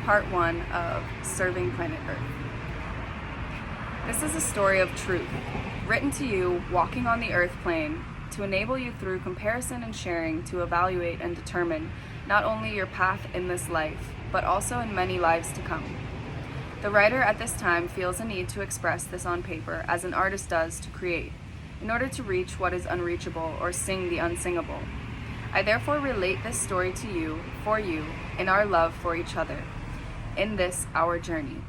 Part 1 of Serving Planet Earth. This is a story of truth, written to you walking on the Earth plane to enable you through comparison and sharing to evaluate and determine not only your path in this life, but also in many lives to come. The writer at this time feels a need to express this on paper as an artist does to create, in order to reach what is unreachable or sing the unsingable. I therefore relate this story to you, for you, in our love for each other, in this our journey.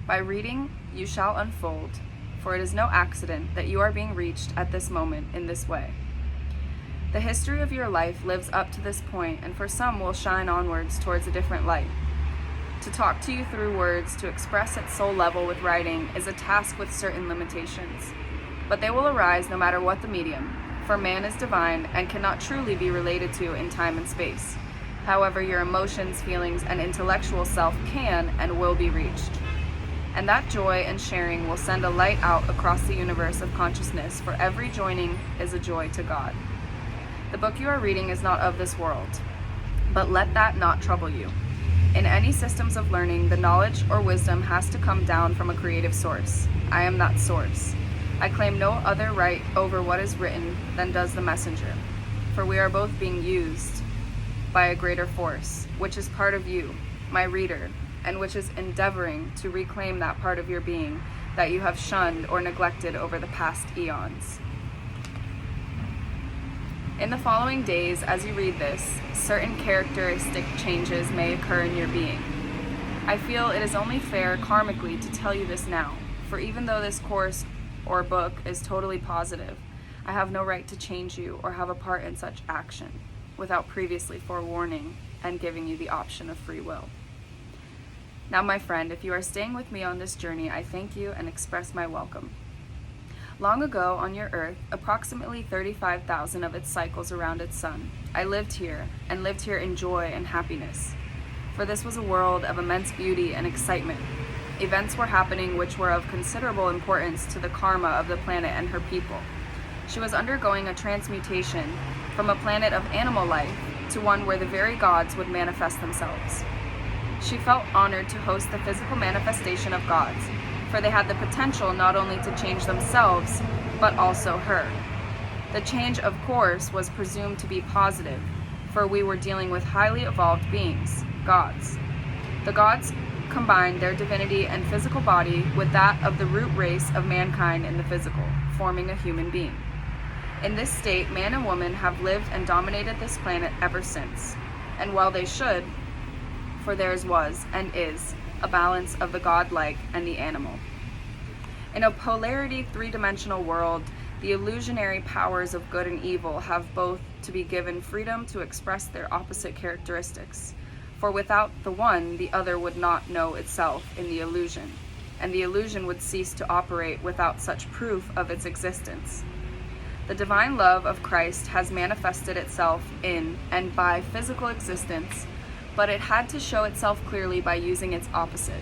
By reading, you shall unfold, for it is no accident that you are being reached at this moment in this way. The history of your life lives up to this point, and for some will shine onwards towards a different light. To talk to you through words, to express at soul level with writing, is a task with certain limitations. But they will arise no matter what the medium, for man is divine and cannot truly be related to in time and space. However, your emotions, feelings, and intellectual self can and will be reached. And that joy and sharing will send a light out across the universe of consciousness, for every joining is a joy to God. The book you are reading is not of this world, but let that not trouble you. In any systems of learning, the knowledge or wisdom has to come down from a creative source. I am that source. I claim no other right over what is written than does the messenger, for we are both being used by a greater force, which is part of you, my reader, and which is endeavoring to reclaim that part of your being that you have shunned or neglected over the past eons. In the following days, as you read this, certain characteristic changes may occur in your being. I feel it is only fair karmically to tell you this now, for even though this course or book is totally positive, I have no right to change you or have a part in such action without previously forewarning and giving you the option of free will. Now, my friend, if you are staying with me on this journey, I thank you and express my welcome. Long ago on your Earth, approximately 35,000 of its cycles around its sun, I lived here, and lived here in joy and happiness. For this was a world of immense beauty and excitement. Events were happening which were of considerable importance to the karma of the planet and her people. She was undergoing a transmutation from a planet of animal life to one where the very gods would manifest themselves. She felt honored to host the physical manifestation of gods, for they had the potential not only to change themselves, but also her. The change, of course, was presumed to be positive, for we were dealing with highly evolved beings, gods. The gods combined their divinity and physical body with that of the root race of mankind in the physical, forming a human being. In this state, man and woman have lived and dominated this planet ever since, and well they should, for theirs was, and is, a balance of the godlike and the animal. In a polarity three-dimensional world, the illusionary powers of good and evil have both to be given freedom to express their opposite characteristics, for without the one, the other would not know itself in the illusion, and the illusion would cease to operate without such proof of its existence. The divine love of Christ has manifested itself in and by physical existence, but it had to show itself clearly by using its opposite.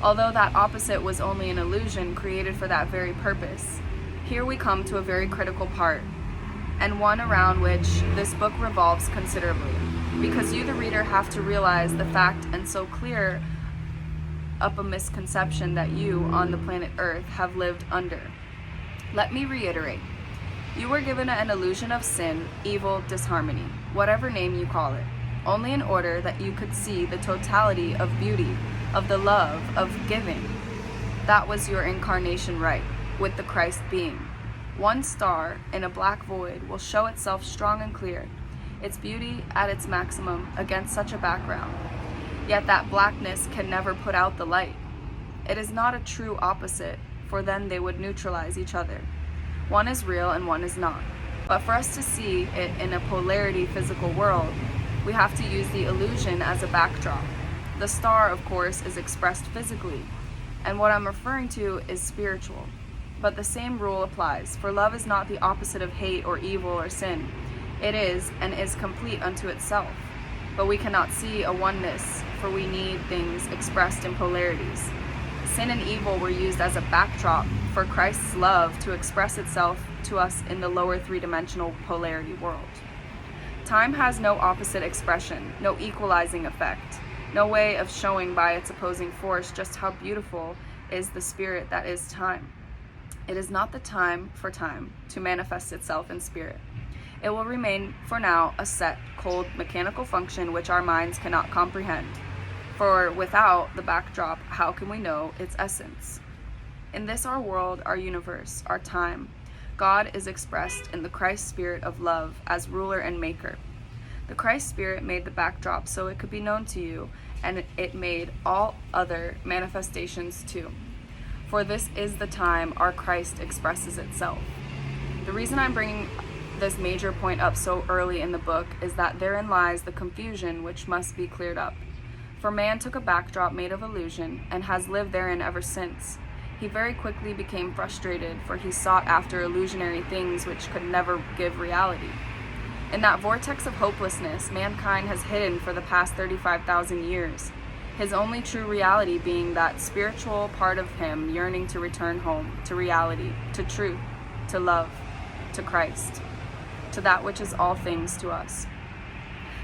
Although that opposite was only an illusion created for that very purpose, here we come to a very critical part, and one around which this book revolves considerably, because you, the reader, have to realize the fact and so clear up a misconception that you, on the planet Earth, have lived under. Let me reiterate. You were given an illusion of sin, evil, disharmony, whatever name you call it, only in order that you could see the totality of beauty, of the love, of giving. That was your incarnation right, with the Christ being. One star in a black void will show itself strong and clear, its beauty at its maximum against such a background. Yet that blackness can never put out the light. It is not a true opposite, for then they would neutralize each other. One is real and one is not. But for us to see it in a polarity physical world, we have to use the illusion as a backdrop. The star, of course, is expressed physically, and what I'm referring to is spiritual. But the same rule applies, for love is not the opposite of hate or evil or sin. It is, and is complete unto itself. But we cannot see a oneness, for we need things expressed in polarities. Sin and evil were used as a backdrop for Christ's love to express itself to us in the lower three-dimensional polarity world. Time has no opposite expression, no equalizing effect. no way of showing by its opposing force just how beautiful is the spirit that is time. It is not the time for time to manifest itself in spirit. It will remain for now a set, cold, mechanical function which our minds cannot comprehend. For without the backdrop, how can we know its essence? In this our world, our universe, our time, God is expressed in the Christ spirit of love as ruler and maker. The Christ spirit made the backdrop so it could be known to you, and it made all other manifestations too. For this is the time our Christ expresses itself. The reason I'm bringing this major point up so early in the book is that therein lies the confusion which must be cleared up. For man took a backdrop made of illusion and has lived therein ever since. He very quickly became frustrated, for he sought after illusionary things which could never give reality. In that vortex of hopelessness, mankind has hidden for the past 35,000 years, his only true reality being that spiritual part of him yearning to return home, to reality, to truth, to love, to Christ, to that which is all things to us.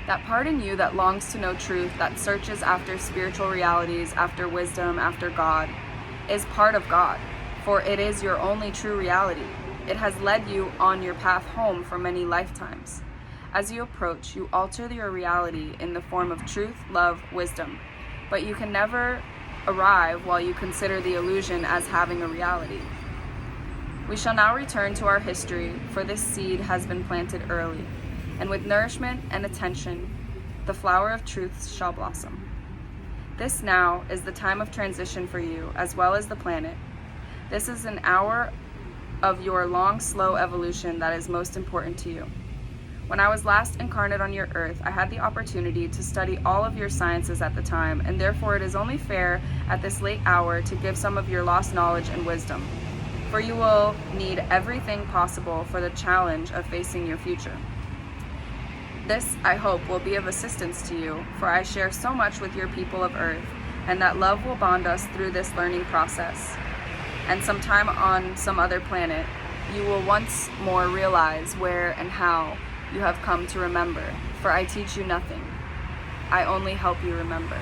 That part in you that longs to know truth, that searches after spiritual realities, after wisdom, after God, is part of God, for it is your only true reality. It has led you on your path home for many lifetimes. As you approach, you alter your reality in the form of truth, love, wisdom, but you can never arrive while you consider the illusion as having a reality. We shall now return to our history, for this seed has been planted early, and with nourishment and attention, the flower of truth shall blossom. This now is the time of transition for you, as well as the planet. This is an hour of your long, slow evolution that is most important to you. When I was last incarnate on your earth, I had the opportunity to study all of your sciences at the time, and therefore it is only fair at this late hour to give some of your lost knowledge and wisdom, for you will need everything possible for the challenge of facing your future. This, I hope, will be of assistance to you, for I share so much with your people of earth, and that love will bond us through this learning process. And sometime on some other planet, you will once more realize where and how you have come to remember, for I teach you nothing. I only help you remember.